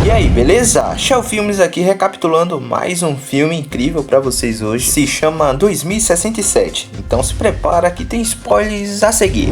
E aí, beleza? Shell Filmes aqui recapitulando mais um filme incrível pra vocês hoje. Se chama 2067, então se prepara que tem spoilers a seguir.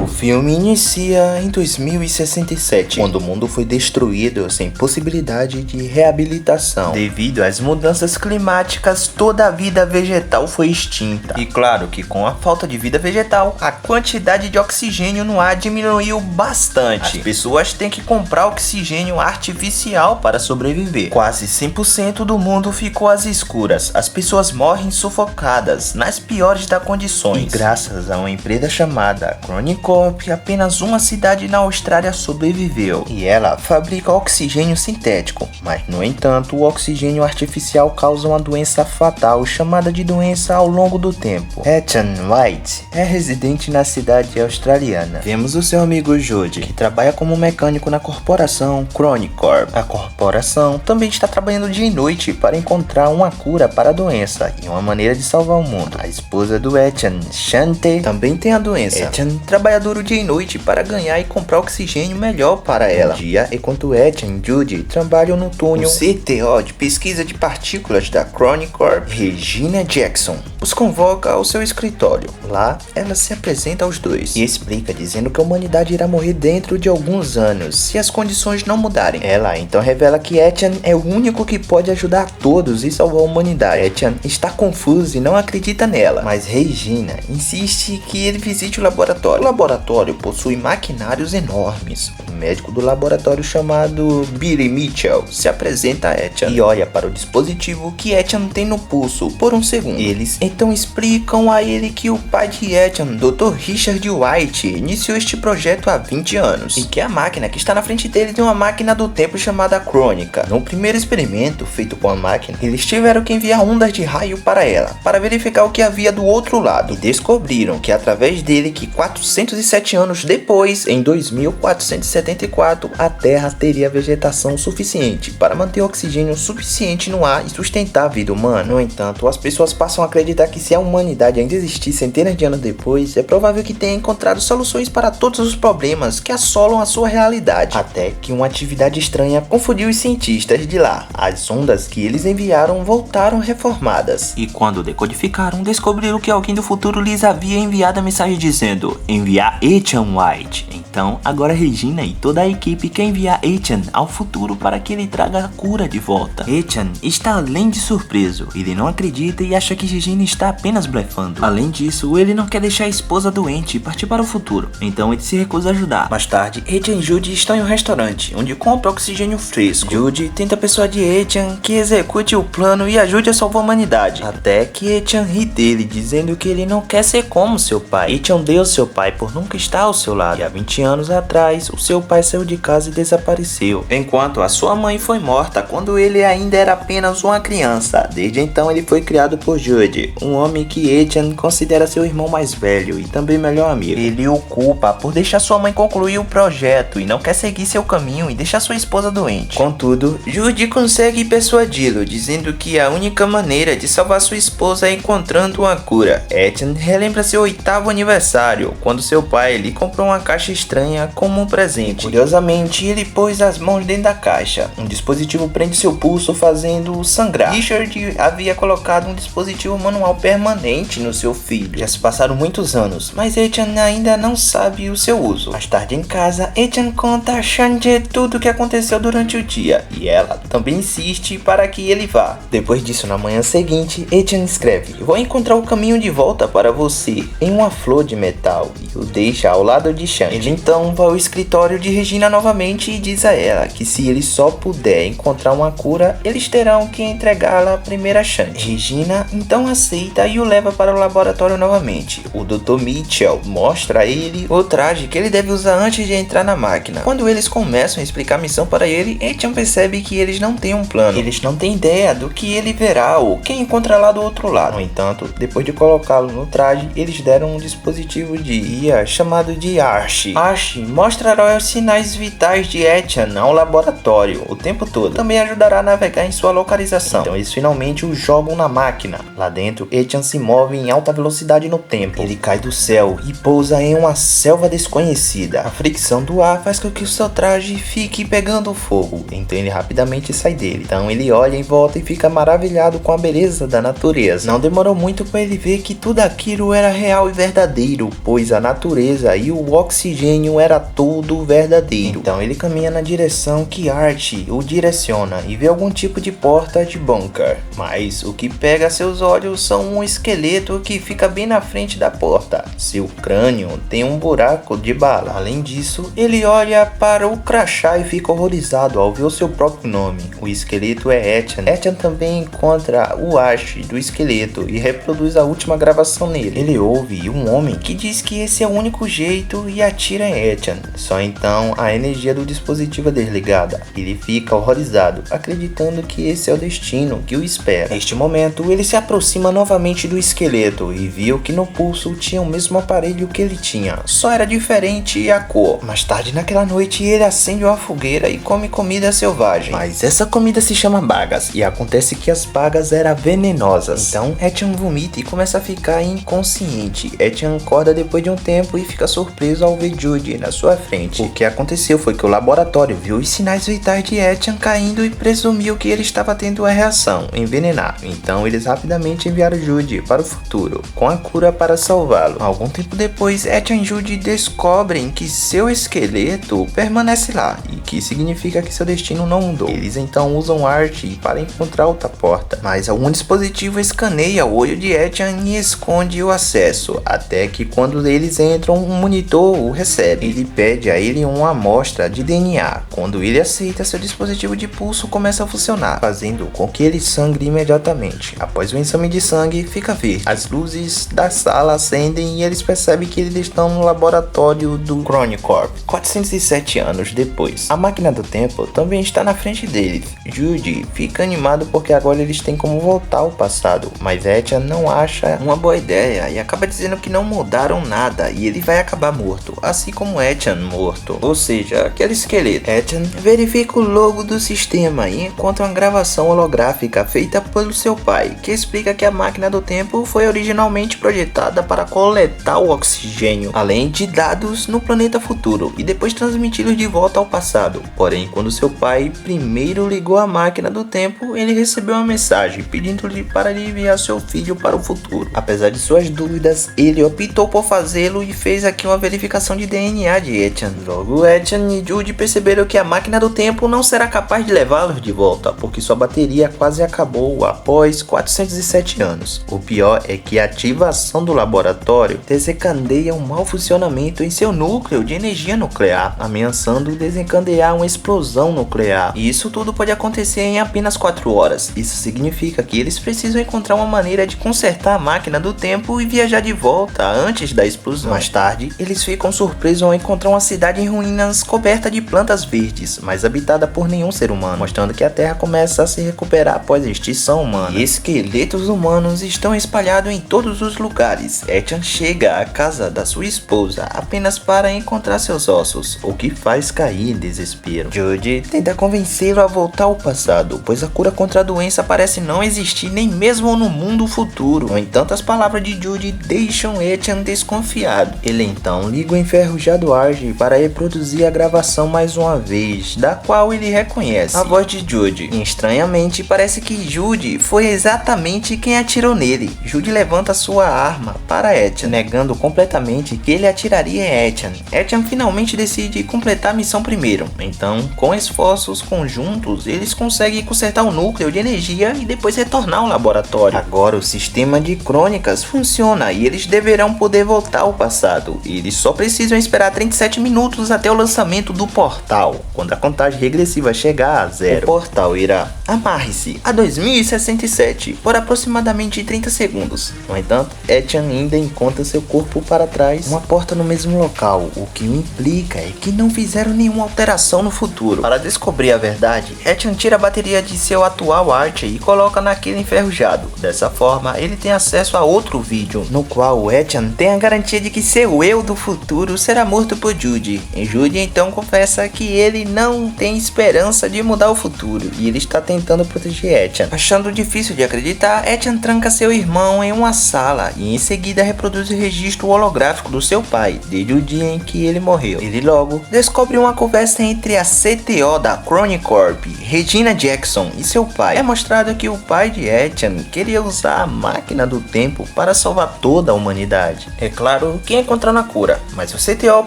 O filme inicia em 2067, quando o mundo foi destruído sem possibilidade de reabilitação. Devido às mudanças climáticas, toda a vida vegetal foi extinta. E claro que com a falta de vida vegetal, a quantidade de oxigênio no ar diminuiu bastante. As pessoas têm que comprar oxigênio artificial para sobreviver. Quase 100% do mundo ficou às escuras. As pessoas morrem sufocadas, nas piores das condições. E graças a uma empresa chamada Chronicorp, apenas uma cidade na Austrália sobreviveu, e ela fabrica oxigênio sintético, mas no entanto o oxigênio artificial causa uma doença fatal chamada de doença ao longo do tempo. Ethan White é residente na cidade australiana. Vemos o seu amigo Jody, que trabalha como mecânico na corporação Chronicorp. A corporação também está trabalhando dia e noite para encontrar uma cura para a doença e uma maneira de salvar o mundo. A esposa do Ethan, Shante, também tem a doença. Ethan trabalha duro dia e noite para ganhar e comprar oxigênio melhor para ela. Um dia, enquanto Ethan e Judy trabalham no túnel, o CTO de pesquisa de partículas da Chronicorp, Regina Jackson, os convoca ao seu escritório. Lá, ela se apresenta aos dois e explica dizendo que a humanidade irá morrer dentro de alguns anos se as condições não mudarem. Ela então revela que Ethan é o único que pode ajudar todos e salvar a humanidade. Ethan está confuso e não acredita nela, mas Regina insiste que ele visite o laboratório. O laboratório possui maquinários enormes. O médico do laboratório, chamado Billy Mitchell, se apresenta a Ethan e olha para o dispositivo que Ethan tem no pulso por um segundo. Eles então explicam a ele que o pai de Ethan, Dr. Richard White, iniciou este projeto há 20 anos e que a máquina que está na frente dele é uma máquina do tempo chamada Crônica. No primeiro experimento feito com a máquina, eles tiveram que enviar ondas de raio para ela para verificar o que havia do outro lado, e descobriram que através dele que 407 anos depois, em 2474, a Terra teria vegetação suficiente para manter oxigênio suficiente no ar e sustentar a vida humana. No entanto, as pessoas passam a acreditar que se a humanidade ainda existir centenas de anos depois, é provável que tenha encontrado soluções para todos os problemas que assolam a sua realidade. Até que uma atividade estranha confundiu os cientistas de lá. As ondas que eles enviaram voltaram reformadas. E quando decodificaram, descobriram que alguém do futuro lhes havia enviado a mensagem dizendo: enviar Ethan White. Então, agora Regina e toda a equipe quer enviar Ethan ao futuro para que ele traga a cura de volta. Ethan está além de surpreso. Ele não acredita e acha que Regina está apenas blefando. Além disso, ele não quer deixar a esposa doente e partir para o futuro. Então ele se recusa a ajudar. Mais tarde, Ethan e Judy estão em um restaurante, onde compra oxigênio fresco. Judy tenta persuadir Ethan que execute o plano e ajude a salvar a humanidade. Até que Ethan ri dele, dizendo que ele não quer ser como seu pai. Ethan odeia seu pai por nunca estar ao seu lado. E há 20 anos atrás, o seu pai saiu de casa e desapareceu, enquanto a sua mãe foi morta quando ele ainda era apenas uma criança. Desde então, ele foi criado por Judy, um homem que Ethan considera seu irmão mais velho e também melhor amigo. Ele o culpa por deixar sua mãe concluir o projeto e não quer seguir seu caminho e deixar sua esposa doente. Contudo, Judy consegue persuadi-lo, dizendo que a única maneira de salvar sua esposa é encontrando uma cura. Ethan relembra seu 8º aniversário, quando seu pai lhe comprou uma caixa estranha como um presente. Curiosamente, ele pôs as mãos dentro da caixa. Um dispositivo prende seu pulso, fazendo-o sangrar. Richard havia colocado um dispositivo manual permanente no seu filho. Já se passaram muitos anos, mas Ethan ainda não sabe o seu uso. Mais tarde em casa, Ethan conta a Shante tudo o que aconteceu durante o dia, e ela também insiste para que ele vá. Depois disso, na manhã seguinte, Ethan escreve: vou encontrar o caminho de volta para você em uma flor de metal, e o deixa ao lado de Shante. Ele então vai ao escritório de Regina novamente e diz a ela que se ele só puder encontrar uma cura, eles terão que entregá-la primeiro a Shante. Regina então aceita e o leva para o laboratório novamente. O Dr. Mitchell mostra a ele o traje que ele deve usar antes de entrar na máquina. Quando eles começam a explicar a missão para ele, Ethan percebe que eles não têm um plano. Eles não têm ideia do que ele verá ou quem encontra lá do outro lado. No entanto, depois de colocá-lo no traje, eles deram um dispositivo de IA chamado de Archie. Ash mostrará os sinais vitais de Etienne ao laboratório o tempo todo. Também ajudará a navegar em sua localização. Então eles finalmente o jogam na máquina. Lá dentro, Etienne se move em alta velocidade no tempo. Ele cai do céu e pousa em uma selva desconhecida. A fricção do ar faz com que o seu traje fique pegando fogo. Então ele rapidamente sai dele. Então ele olha em volta e fica maravilhado com a beleza da natureza. Não demorou muito para ele ver que tudo aquilo era real e verdadeiro, pois a natureza e o oxigênio era tudo verdadeiro. Então ele caminha na direção que Art o direciona e vê algum tipo de porta de bunker. Mas o que pega seus olhos são um esqueleto que fica bem na frente da porta. Seu crânio tem um buraco de bala. Além disso, ele olha para o crachá e fica horrorizado ao ver o seu próprio nome. O esqueleto é Etienne. Etienne também encontra o Ash do esqueleto e reproduz a última gravação nele. Ele ouve um homem que diz que esse é o único jeito e atira em Etienne. Só então a energia do dispositivo é desligada. Ele fica horrorizado, acreditando que esse é o destino que o espera. Neste momento, ele se aproxima novamente do esqueleto e viu que no pulso tinha o mesmo aparelho que ele tinha, só era diferente a cor. Mais tarde naquela noite, ele acende uma fogueira e come comida selvagem. Mas essa comida se chama bagas e acontece que as bagas eram venenosas. Então Etienne vomita e começa a ficar inconsciente. Etienne acorda depois de um tempo e fica surpreso ao ver Judy na sua frente. O que aconteceu foi que o laboratório viu os sinais vitais de Etienne caindo e presumiu que ele estava tendo a reação, envenenar. Então eles rapidamente enviaram Judy para o futuro, com a cura para salvá-lo. Algum tempo depois, Etienne e Judy descobrem que seu esqueleto permanece lá, e que significa que seu destino não mudou. Eles então usam Art para encontrar outra porta, mas algum dispositivo escaneia o olho de Etienne e esconde o acesso, até que quando eles entram, um monitor o recebe. Ele pede a ele uma amostra de DNA. Quando ele aceita, seu dispositivo de pulso começa a funcionar, fazendo com que ele sangre imediatamente. Após o exame de sangue, fica verde. As luzes da sala acendem e eles percebem que eles estão no laboratório do Chronicorp. 407 anos depois, a máquina do tempo também está na frente deles. Judy fica animado porque agora eles têm como voltar ao passado, mas Etienne não acha uma boa ideia e acaba dizendo que não mudaram nada e ele vai acabar morto, assim como Etienne morto, ou seja, aquele esqueleto. Etienne verifica o logo do sistema e encontra uma gravação holográfica feita pelo seu pai, que explica que a máquina do tempo foi originalmente projetada para coletar o oxigênio, além de dados no planeta futuro, e depois transmiti-los de volta ao passado. Porém, quando seu pai primeiro ligou a máquina do tempo, ele recebeu uma mensagem pedindo-lhe para enviar seu filho para o futuro. Apesar de suas dúvidas, ele optou por fazê-lo e fez aqui uma verificação de DNA de Etienne. Logo, Etienne e Judy perceberam que a máquina do tempo não será capaz de levá-los de volta, porque sua bateria quase acabou após 407 anos. O pior é que a ativação do laboratório desencadeia um mau funcionamento em seu núcleo de energia nuclear, ameaçando desencadear uma explosão nuclear. E isso tudo pode acontecer em apenas 4 horas. Isso significa que eles precisam encontrar uma maneira de consertar a máquina do tempo e viajar de volta antes da explosão. Mais tarde, eles ficam surpresos ao encontrar uma cidade em ruínas coberta de plantas verdes, mas habitada por nenhum ser humano, mostrando que a Terra começa a se recuperar após a extinção humana. E esqueletos humanos estão espalhados em todos os lugares. Etienne chega à casa da sua esposa apenas para encontrar seus ossos, o que faz cair em desespero. Judy tenta convencê-lo a voltar ao passado, pois a cura contra a doença parece não existir nem mesmo no mundo futuro. No entanto, as palavras de Judy deixam Etienne desconfiado. Ele então liga o enferrujado Arge para reproduzir a gravação mais uma vez, da qual ele reconhece a voz de Judy. E, estranhamente, parece que Judy foi exatamente quem atirou nele. Judy levanta sua arma para Etienne, negando completamente que ele atiraria em Etienne. Etienne finalmente decide completar a missão primeiro. Então, com esforços conjuntos, eles conseguem consertar o núcleo de energia e depois retornar ao laboratório. Agora o sistema de crônicas funciona e eles deverão poder voltar ao passado. Eles só precisam esperar 37 minutos até o lançamento do portal. Quando a contagem regressiva chegar a 0, o portal irá amarre-se a 2067 por aproximadamente 30 segundos. No entanto, Etienne ainda encontra seu corpo para trás, uma porta no mesmo local. O que implica é que não fizeram nenhuma alteração habitação no futuro. Para descobrir a verdade, Etienne tira a bateria de seu atual Archer e coloca naquele enferrujado. Dessa forma, ele tem acesso a outro vídeo, no qual Etienne tem a garantia de que seu eu do futuro será morto por Judy. E Judy então confessa que ele não tem esperança de mudar o futuro e ele está tentando proteger Etienne. Achando difícil de acreditar, Etienne tranca seu irmão em uma sala e em seguida reproduz o registro holográfico do seu pai, desde o dia em que ele morreu. Ele logo descobre uma conversa entre a CTO da Chrony Corp, Regina Jackson, e seu pai. É mostrado que o pai de Etienne queria usar a máquina do tempo para salvar toda a humanidade. É claro que encontrando a cura, mas o CTO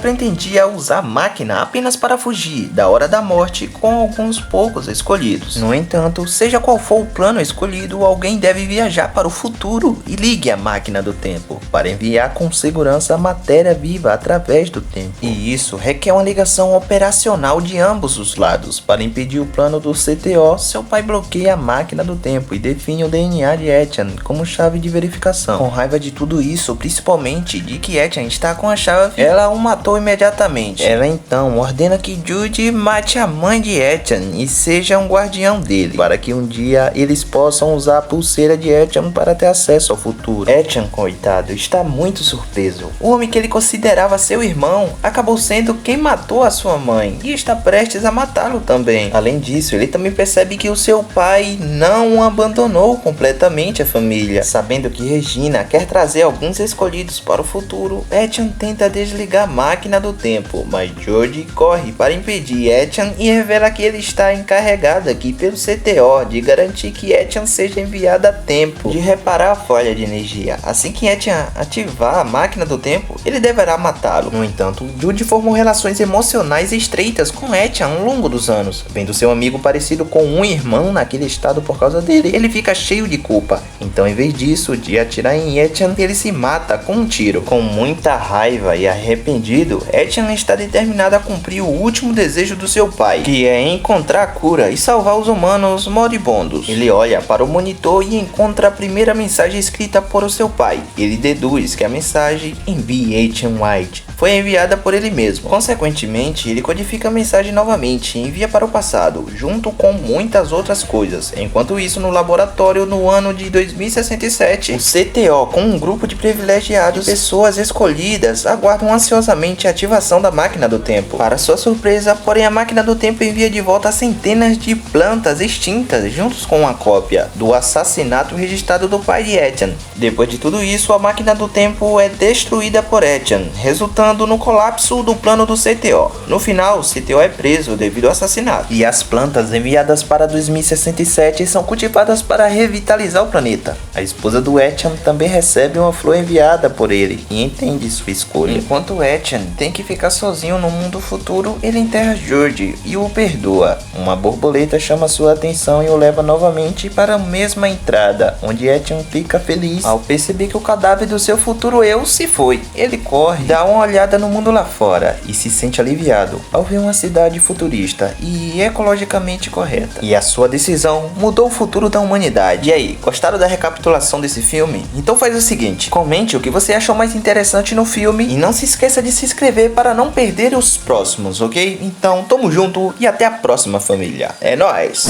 pretendia usar a máquina apenas para fugir da hora da morte com alguns poucos escolhidos. No entanto, seja qual for o plano escolhido, alguém deve viajar para o futuro e ligue a máquina do tempo para enviar com segurança a matéria viva através do tempo. E isso requer uma ligação operacional de ambos os lados. Para impedir o plano do CTO, seu pai bloqueia a máquina do tempo e define o DNA de Etienne como chave de verificação. Com raiva de tudo isso, principalmente de que Etienne está com a chave, ela o matou imediatamente. Ela então ordena que Judy mate a mãe de Etienne e seja um guardião dele, para que um dia eles possam usar a pulseira de Etienne para ter acesso ao futuro. Etienne, coitado, está muito surpreso. O homem que ele considerava seu irmão acabou sendo quem matou a sua mãe e está prestes a matá-lo também. Além disso, ele também percebe que o seu pai não abandonou completamente a família. Sabendo que Regina quer trazer alguns escolhidos para o futuro, Etienne tenta desligar a máquina do tempo, mas George corre para impedir Etienne e revela que ele está encarregado aqui pelo CTO de garantir que Etienne seja enviado a tempo de reparar a falha de energia. Assim que Etienne ativar a máquina do tempo, ele deverá matá-lo. No entanto, Judy formou relações emocionais estreitas com Etienne ao longo dos anos. Vendo seu amigo parecido com um irmão naquele estado por causa dele, ele fica cheio de culpa. Então, em vez disso, de atirar em Etienne, ele se mata com um tiro. Com muita raiva e arrependido, Etienne está determinado a cumprir o último desejo do seu pai, que é encontrar a cura e salvar os humanos moribundos. Ele olha para o monitor e encontra a primeira mensagem escrita por o seu pai. Ele deduz que a mensagem "Envie Etienne White" foi enviada por ele mesmo. Consequentemente, ele codifica a mensagem novamente e envia para o passado, junto com muitas outras coisas. Enquanto isso, no laboratório, no ano de 2067, o CTO, com um grupo de privilegiados, pessoas escolhidas, aguardam ansiosamente a ativação da máquina do tempo. Para sua surpresa, porém, a máquina do tempo envia de volta centenas de plantas extintas, juntos com uma cópia do assassinato registrado do pai de Etienne. Depois de tudo isso, a máquina do tempo é destruída por Etienne, resultando no colapso do plano do CTO. No final, o CTO é preso devido ao assassinato, e as plantas enviadas para 2067 são cultivadas para revitalizar o planeta. A esposa do Etienne também recebe uma flor enviada por ele e entende sua escolha. Enquanto Etienne tem que ficar sozinho no mundo futuro, ele enterra George e o perdoa. Uma borboleta chama sua atenção e o leva novamente para a mesma entrada, onde Etienne fica feliz ao perceber que o cadáver do seu futuro eu se foi. Ele corre, dá uma olhada no mundo lá fora e se sente aliviado ao ver uma cidade futurista e ecologicamente correta. E a sua decisão mudou o futuro da humanidade. E aí, gostaram da recapitulação desse filme? Então faz o seguinte, comente o que você achou mais interessante no filme e não se esqueça de se inscrever para não perder os próximos, ok? Então, tamo junto e até a próxima, família. É nóis!